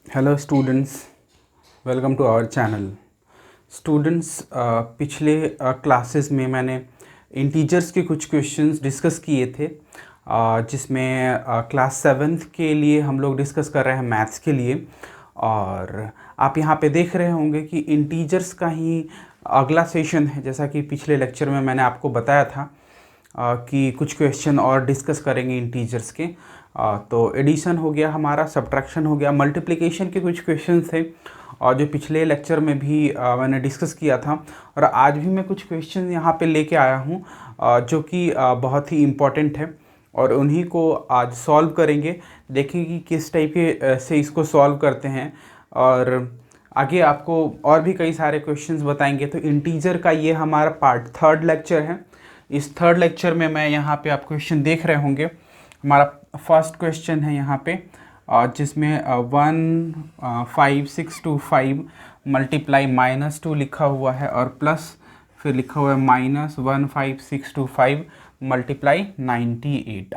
Hello students, welcome to our channel. Students, पिछले classes में मैंने इंटीजर्स के कुछ क्वेश्चंस डिस्कस किए थे, जिसमें क्लास 7th के लिए हम लोग डिस्कस कर रहे हैं मैथ्स के लिए। और आप यहाँ पे देख रहे होंगे कि इंटीजर्स का ही अगला सेशन है। जैसा कि पिछले लेक्चर में मैंने आपको बताया था कि कुछ क्वेश्चन और डिस्कस करेंगे इंटीजर्स के। तो एडिशन हो गया हमारा, सब्ट्रैक्शन हो गया, मल्टीप्लिकेशन के कुछ क्वेश्चन थे और जो पिछले लेक्चर में भी मैंने डिस्कस किया था। और आज भी मैं कुछ क्वेश्चन यहाँ पे लेके आया हूँ जो कि बहुत ही इम्पॉर्टेंट है और उन्हीं को आज सॉल्व करेंगे। देखेंगे कि किस टाइप के से इसको सॉल्व करते हैं और आगे आपको और भी कई सारे क्वेश्चंस बताएंगे। तो इंटीजर का ये हमारा पार्ट 3rd लेक्चर है। इस 3rd लेक्चर में मैं यहाँ पे आप क्वेश्चन देख रहे होंगे। हमारा फर्स्ट क्वेश्चन है यहाँ पे जिसमें 15625 मल्टीप्लाई -2 लिखा हुआ है और प्लस फिर लिखा हुआ है -15625 मल्टीप्लाई 98।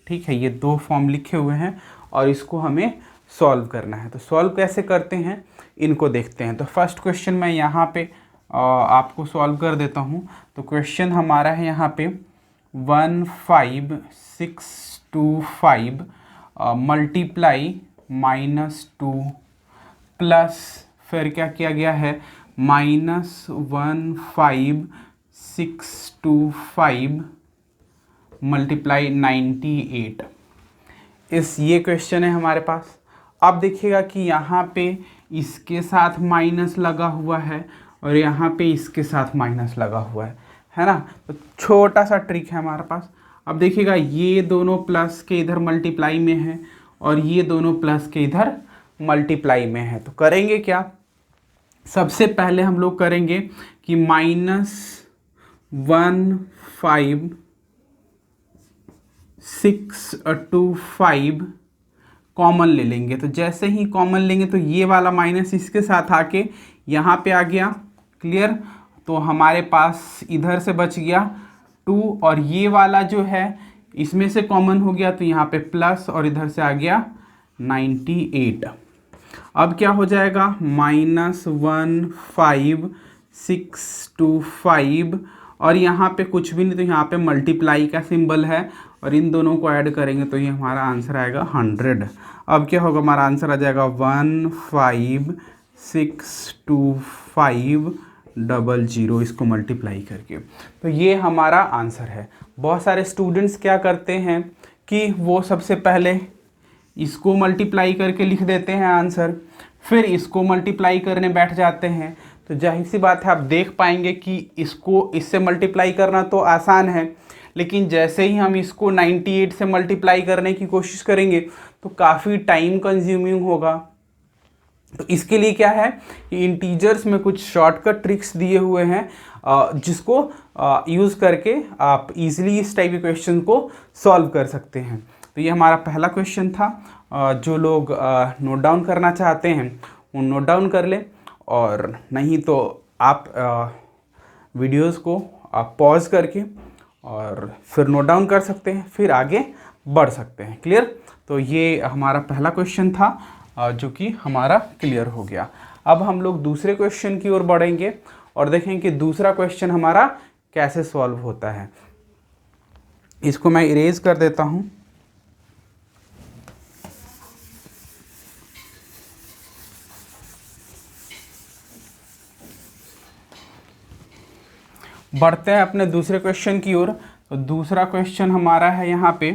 ठीक है, ये दो फॉर्म लिखे हुए हैं और इसको हमें सॉल्व करना है। तो सॉल्व कैसे करते हैं इनको देखते हैं। तो फर्स्ट क्वेश्चन मैं यहाँ पे आपको सॉल्व कर देता हूँ। तो क्वेश्चन हमारा है यहाँ पे 15625 मल्टीप्लाई -2 प्लस फिर क्या किया गया है -15625 मल्टीप्लाई 98। ये क्वेश्चन है हमारे पास। अब देखिएगा कि यहाँ पे इसके साथ माइनस लगा हुआ है और यहाँ पे इसके साथ माइनस लगा हुआ है ना। तो छोटा सा ट्रिक है हमारे पास। अब देखिएगा ये दोनों प्लस के इधर मल्टीप्लाई में है और ये दोनों प्लस के इधर मल्टीप्लाई में है। तो करेंगे क्या, सबसे पहले हम लोग करेंगे कि -15625 कॉमन ले लेंगे। तो जैसे ही कॉमन लेंगे तो ये वाला माइनस इसके साथ आके यहाँ पे आ गया। क्लियर। तो हमारे पास इधर से बच गया 2 और ये वाला जो है इसमें से कॉमन हो गया तो यहाँ पे प्लस और इधर से आ गया 98। अब क्या हो जाएगा -15625 और यहाँ पे कुछ भी नहीं तो यहाँ पे मल्टीप्लाई का सिंबल है और इन दोनों को ऐड करेंगे तो ये हमारा आंसर आएगा 100। अब क्या होगा, हमारा आंसर आ जाएगा 1562500 इसको मल्टीप्लाई करके। तो ये हमारा आंसर है। बहुत सारे स्टूडेंट्स क्या करते हैं कि वो सबसे पहले इसको मल्टीप्लाई करके लिख देते हैं आंसर, फिर इसको मल्टीप्लाई करने बैठ जाते हैं। तो जाहिर सी बात है, आप देख पाएंगे कि इसको इससे मल्टीप्लाई करना तो आसान है, लेकिन जैसे ही हम इसको 98 से मल्टीप्लाई करने की कोशिश करेंगे तो काफ़ी टाइम कंज्यूमिंग होगा। तो इसके लिए क्या है कि इंटीजर्स में कुछ शॉर्टकट ट्रिक्स दिए हुए हैं जिसको यूज़ करके आप इजीली इस टाइप के क्वेश्चन को सॉल्व कर सकते हैं। तो ये हमारा पहला क्वेश्चन था। जो लोग नोट डाउन करना चाहते हैं वो नोट डाउन कर लें और नहीं तो आप वीडियोस को पॉज करके और फिर नोट डाउन कर सकते हैं, फिर आगे बढ़ सकते हैं। क्लियर। तो ये हमारा पहला क्वेश्चन था जो कि हमारा क्लियर हो गया। अब हम लोग दूसरे क्वेश्चन की ओर बढ़ेंगे और देखेंगे कि दूसरा क्वेश्चन हमारा कैसे सॉल्व होता है। इसको मैं इरेज कर देता हूं। बढ़ते हैं अपने दूसरे क्वेश्चन की ओर। तो दूसरा क्वेश्चन हमारा है यहाँ पे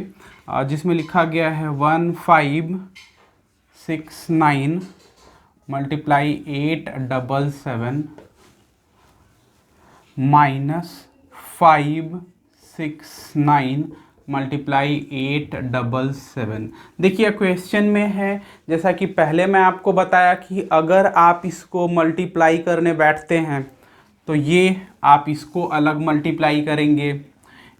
जिसमें लिखा गया है 1569 मल्टीप्लाई 877 -569 मल्टीप्लाई 877। देखिए क्वेश्चन में है, जैसा कि पहले मैं आपको बताया कि अगर आप इसको मल्टीप्लाई करने बैठते हैं तो ये आप इसको अलग मल्टीप्लाई करेंगे,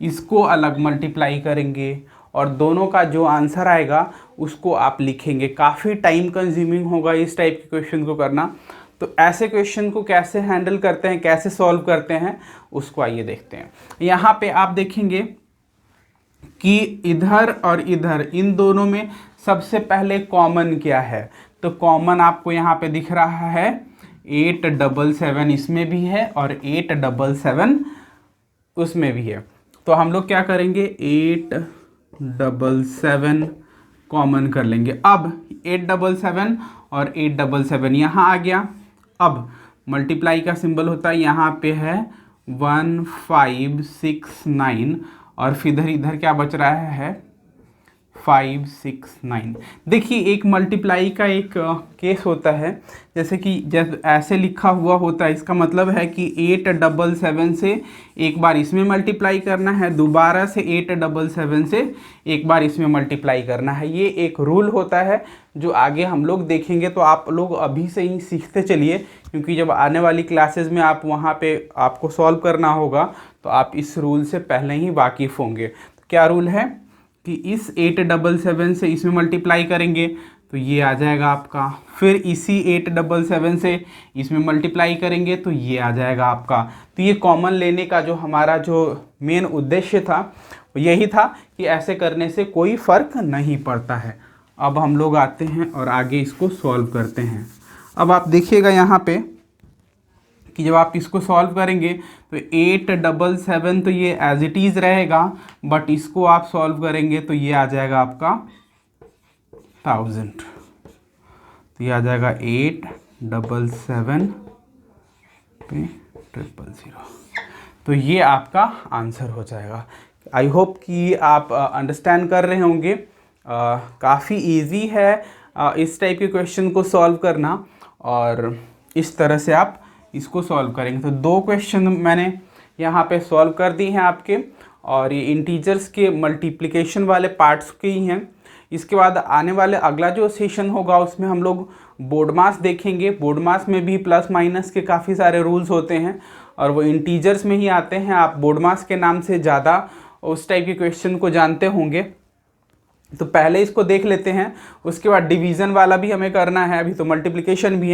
इसको अलग मल्टीप्लाई करेंगे और दोनों का जो आंसर आएगा उसको आप लिखेंगे। काफ़ी टाइम कंज्यूमिंग होगा इस टाइप के क्वेश्चन को करना। तो ऐसे क्वेश्चन को कैसे हैंडल करते हैं, कैसे सॉल्व करते हैं, उसको आइए देखते हैं। यहाँ पे आप देखेंगे कि इधर और इधर इन दोनों में सबसे पहले कॉमन क्या है, तो कॉमन आपको यहाँ पे दिख रहा है 877 इसमें भी है और 877 उसमें भी है। तो हम लोग क्या करेंगे 877 कॉमन कर लेंगे। अब 877 और 877 यहाँ आ गया। अब मल्टीप्लाई का सिंबल होता है, यहाँ पे है 1569 और फिर इधर इधर क्या बच रहा है 569। देखिए एक मल्टीप्लाई का एक केस होता है, जैसे कि जब ऐसे लिखा हुआ होता है, इसका मतलब है कि 877 से एक बार इसमें मल्टीप्लाई करना है, दोबारा से 877 से एक बार इसमें मल्टीप्लाई करना है। ये एक रूल होता है जो आगे हम लोग देखेंगे। तो आप लोग अभी से ही सीखते चलिए, क्योंकि जब आने वाली क्लासेस में आप वहाँ पे आपको सॉल्व करना होगा तो आप इस रूल से पहले ही वाकिफ़ होंगे। तो क्या रूल है कि इस 877 से इसमें मल्टीप्लाई करेंगे तो ये आ जाएगा आपका, फिर इसी 877 से इसमें मल्टीप्लाई करेंगे तो ये आ जाएगा आपका। तो ये कॉमन लेने का जो हमारा जो मेन उद्देश्य था वो यही था कि ऐसे करने से कोई फ़र्क नहीं पड़ता है। अब हम लोग आते हैं और आगे इसको सॉल्व करते हैं। अब आप देखिएगा यहाँ पे कि जब आप इसको सॉल्व करेंगे तो 877 तो ये एज इट इज़ रहेगा, बट इसको आप सॉल्व करेंगे तो ये आ जाएगा आपका 1000। तो ये आ जाएगा 877 पे 000। तो ये आपका आंसर हो जाएगा। आई होप कि आप अंडरस्टैंड कर रहे होंगे। काफ़ी इजी है इस टाइप के क्वेश्चन को सॉल्व करना, और इस तरह से आप इसको सॉल्व करेंगे। तो 2 क्वेश्चन मैंने यहाँ पे सॉल्व कर दिए हैं आपके, और ये इंटीजर्स के मल्टीप्लिकेशन वाले पार्ट्स के ही हैं। इसके बाद आने वाले अगला जो सेशन होगा उसमें हम लोग बोर्ड मास देखेंगे। बोर्ड मास में भी प्लस माइनस के काफ़ी सारे रूल्स होते हैं और वो इंटीजर्स में ही आते हैं। आप बोर्ड मास के नाम से ज़्यादा उस टाइप के क्वेश्चन को जानते होंगे, तो पहले इसको देख लेते हैं। उसके बाद डिवीज़न वाला भी हमें करना है, अभी तो मल्टीप्लिकेशन भी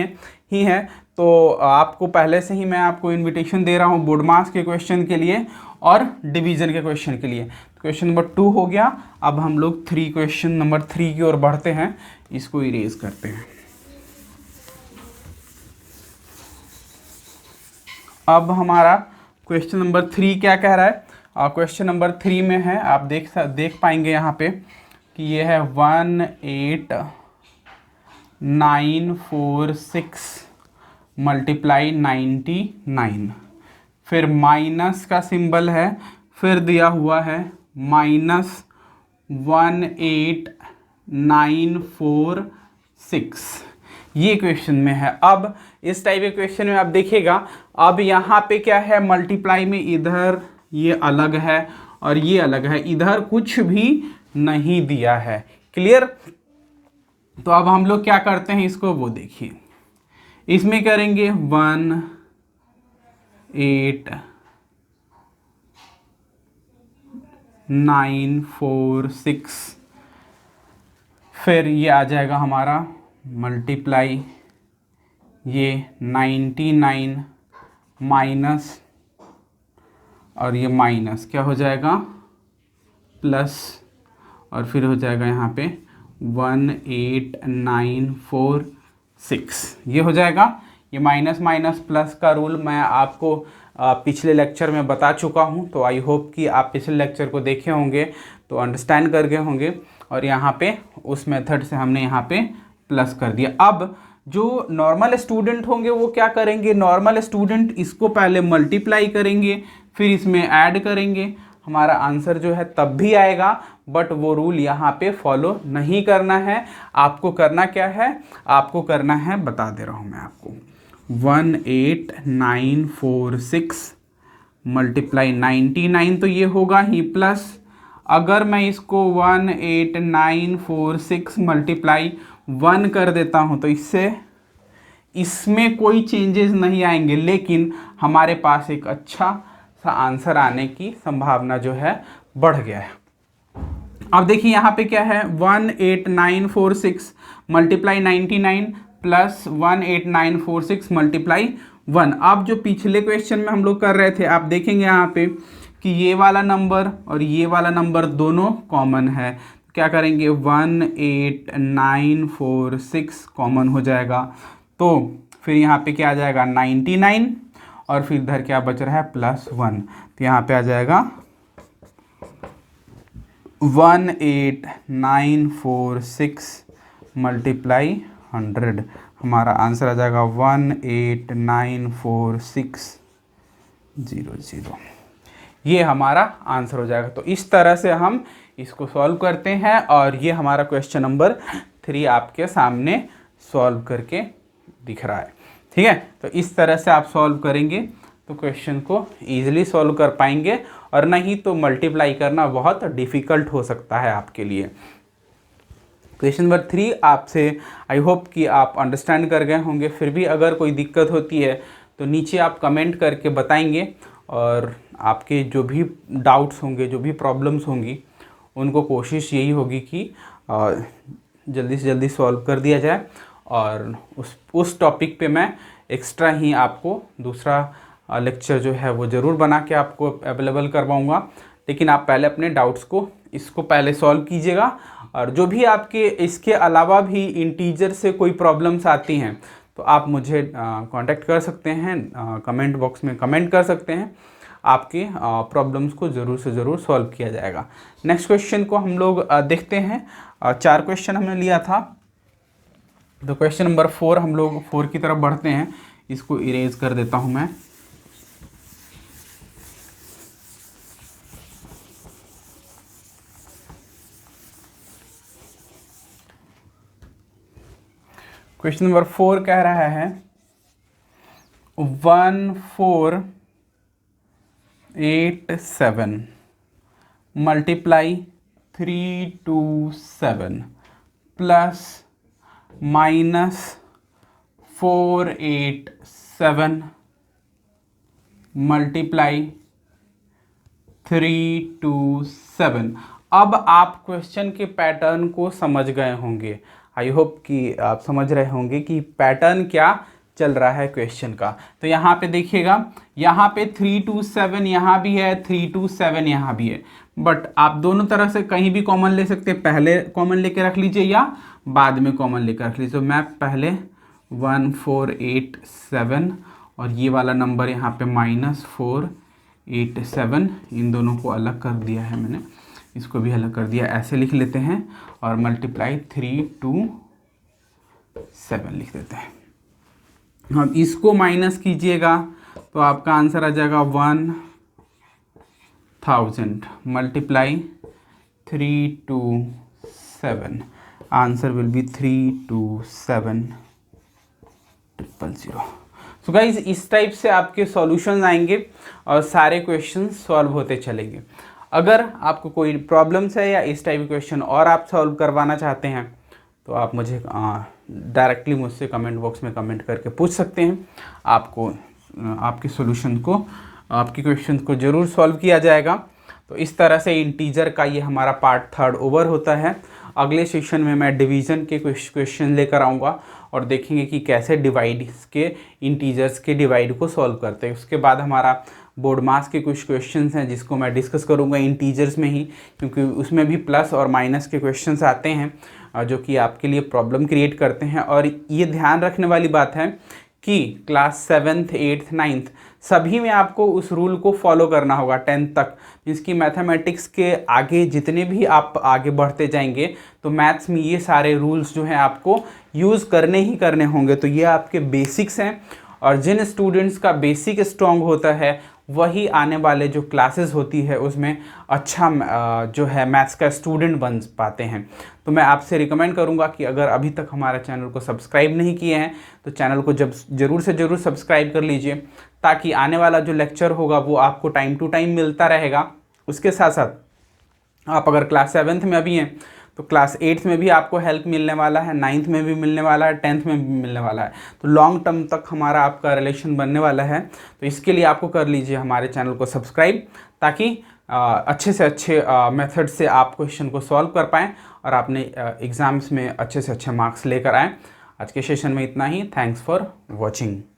है। तो आपको पहले से ही मैं आपको इनविटेशन दे रहा हूँ बोर्ड मास के क्वेश्चन के लिए और डिवीज़न के क्वेश्चन के लिए। क्वेश्चन नंबर 2 हो गया। अब हम लोग क्वेश्चन नंबर 3 की ओर बढ़ते हैं। इसको इरेज करते हैं। अब हमारा क्वेश्चन नंबर 3 क्या कह रहा है। क्वेश्चन नंबर 3 में है, आप देख पाएंगे यहाँ पे कि ये है 18946 मल्टीप्लाई 99, फिर माइनस का सिंबल है, फिर दिया हुआ है -18946। ये क्वेश्चन में है। अब इस टाइप के क्वेश्चन में आप देखिएगा, अब यहाँ पे क्या है मल्टीप्लाई में, इधर ये अलग है और ये अलग है, इधर कुछ भी नहीं दिया है। क्लियर। तो अब हम लोग क्या करते हैं इसको वो देखिए। इसमें करेंगे 18946, फिर ये आ जाएगा हमारा मल्टीप्लाई ये 99 माइनस, और ये माइनस क्या हो जाएगा प्लस, और फिर हो जाएगा यहाँ पे 18946। ये हो जाएगा। ये माइनस माइनस प्लस का रूल मैं आपको पिछले लेक्चर में बता चुका हूँ। तो आई होप कि आप पिछले लेक्चर को देखे होंगे तो अंडरस्टैंड कर गए होंगे। और यहाँ पे उस मेथड से हमने यहाँ पे प्लस कर दिया। अब जो नॉर्मल स्टूडेंट होंगे वो क्या करेंगे, नॉर्मल स्टूडेंट इसको पहले मल्टीप्लाई करेंगे, फिर इसमें ऐड करेंगे, हमारा आंसर जो है तब भी आएगा। बट वो रूल यहाँ पे फॉलो नहीं करना है। आपको करना क्या है, आपको करना है, बता दे रहा हूँ मैं आपको, 18946 मल्टीप्लाई 99 तो ये होगा ही, प्लस अगर मैं इसको 18946 मल्टीप्लाई 1 कर देता हूँ तो इसमें कोई चेंजेस नहीं आएंगे, लेकिन हमारे पास एक अच्छा सा आंसर आने की संभावना जो है बढ़ गया है। अब देखिए यहाँ पे क्या है, 18946 मल्टीप्लाई 99 प्लस 18946 मल्टीप्लाई 1। अब जो पिछले क्वेश्चन में हम लोग कर रहे थे, आप देखेंगे यहाँ पे कि ये वाला नंबर और ये वाला नंबर दोनों कॉमन है। क्या करेंगे 18946 कॉमन हो जाएगा, तो फिर यहाँ पे क्या आ जाएगा 99 और फिर इधर क्या बच रहा है +1, तो यहाँ पे आ जाएगा 18946 मल्टीप्लाई 100, हमारा आंसर आ जाएगा 1894600। ये हमारा आंसर हो जाएगा। तो इस तरह से हम इसको सॉल्व करते हैं और ये हमारा क्वेश्चन नंबर 3 आपके सामने सॉल्व करके दिख रहा है। ठीक है, तो इस तरह से आप सॉल्व करेंगे तो क्वेश्चन को ईजिली सॉल्व कर पाएंगे, और नहीं तो मल्टीप्लाई करना बहुत डिफ़िकल्ट हो सकता है आपके लिए। क्वेश्चन नंबर 3 आपसे आई होप कि आप अंडरस्टैंड कर गए होंगे। फिर भी अगर कोई दिक्कत होती है तो नीचे आप कमेंट करके बताएंगे, और आपके जो भी डाउट्स होंगे, जो भी प्रॉब्लम्स होंगी, उनको कोशिश यही होगी कि जल्दी से जल्दी सॉल्व कर दिया जाए। और उस टॉपिक पे मैं एक्स्ट्रा ही आपको दूसरा लेक्चर जो है वो ज़रूर बना के आपको अवेलेबल करवाऊँगा। लेकिन आप पहले अपने डाउट्स को इसको पहले सॉल्व कीजिएगा, और जो भी आपके इसके अलावा भी इंटीजर से कोई प्रॉब्लम्स आती हैं तो आप मुझे कांटेक्ट कर सकते हैं, कमेंट बॉक्स में कमेंट कर सकते हैं। आपके प्रॉब्लम्स को ज़रूर से ज़रूर सॉल्व किया जाएगा। नेक्स्ट क्वेश्चन को हम लोग देखते हैं। 4 क्वेश्चन हमने लिया था, तो क्वेश्चन नंबर 4 हम लोग 4 की तरफ बढ़ते हैं। इसको इरेज कर देता हूँ मैं। क्वेश्चन नंबर 4 कह रहा है 1487 मल्टीप्लाई 327 प्लस -487 मल्टीप्लाई 327। अब आप क्वेश्चन के पैटर्न को समझ गए होंगे। आई होप कि आप समझ रहे होंगे कि पैटर्न क्या चल रहा है क्वेश्चन का। तो यहाँ पे देखिएगा, यहाँ पे 327 यहाँ भी है, 327 यहाँ भी है, बट आप दोनों तरह से कहीं भी कॉमन ले सकते हैं। पहले कॉमन लेके रख लीजिए या बाद में कॉमन लेकर रख लीजिए। तो मैं पहले 1487 और ये वाला नंबर यहाँ पे -487, इन दोनों को अलग कर दिया है मैंने, इसको भी अलग कर दिया, ऐसे लिख लेते हैं, और मल्टीप्लाई 327 लिख देते हैं। हम इसको माइनस कीजिएगा तो आपका आंसर आ जाएगा 1000 multiply 327, answer will be 327000। So guys इस टाइप से आपके सॉल्यूशंस आएंगे और सारे क्वेश्चन सॉल्व होते चलेंगे। अगर आपको कोई प्रॉब्लम्स है या इस टाइप के क्वेश्चन और आप सॉल्व करवाना चाहते हैं तो आप मुझे डायरेक्टली मुझसे कमेंट बॉक्स में कमेंट करके पूछ सकते हैं। आपको आपके सॉल्यूशन को, आपके क्वेश्चन को ज़रूर सॉल्व किया जाएगा। तो इस तरह से इंटीजर का ये हमारा पार्ट 3 ओवर होता है। अगले सेशन में मैं डिवीज़न के क्वेश्चन लेकर आऊँगा और देखेंगे कि कैसे डिवाइड के इंटीजर्स के डिवाइड को सॉल्व करते हैं। उसके बाद हमारा बोर्ड मास के कुछ क्वेश्चंस हैं जिसको मैं डिस्कस करूंगा इंटीजर्स में ही, क्योंकि उसमें भी प्लस और माइनस के क्वेश्चंस आते हैं जो कि आपके लिए प्रॉब्लम क्रिएट करते हैं। और ये ध्यान रखने वाली बात है कि क्लास 7th 8th 9th सभी में आपको उस रूल को फॉलो करना होगा 10th तक। मीन्स कि मैथमेटिक्स के आगे जितने भी आप आगे बढ़ते जाएंगे तो मैथ्स में ये सारे रूल्स जो हैं आपको यूज़ करने ही करने होंगे। तो ये आपके बेसिक्स हैं, और जिन स्टूडेंट्स का बेसिक स्ट्रॉन्ग होता है वही आने वाले जो क्लासेस होती है उसमें अच्छा जो है मैथ्स का स्टूडेंट बन पाते हैं। तो मैं आपसे रिकमेंड करूंगा कि अगर अभी तक हमारे चैनल को सब्सक्राइब नहीं किए हैं तो चैनल को ज़रूर से ज़रूर सब्सक्राइब कर लीजिए, ताकि आने वाला जो लेक्चर होगा वो आपको टाइम टू टाइम मिलता रहेगा। उसके साथ साथ आप अगर क्लास 7th में अभी हैं तो क्लास 8th में भी आपको हेल्प मिलने वाला है, 9th में भी मिलने वाला है, 10th में भी मिलने वाला है। तो लॉन्ग टर्म तक हमारा आपका रिलेशन बनने वाला है। तो इसके लिए आपको कर लीजिए हमारे चैनल को सब्सक्राइब, ताकि अच्छे से अच्छे मेथड से आप क्वेश्चन को सॉल्व कर पाएँ और आपने एग्ज़ाम्स में अच्छे से अच्छे मार्क्स लेकर आएँ। आज के सेशन में इतना ही। Thanks for watching.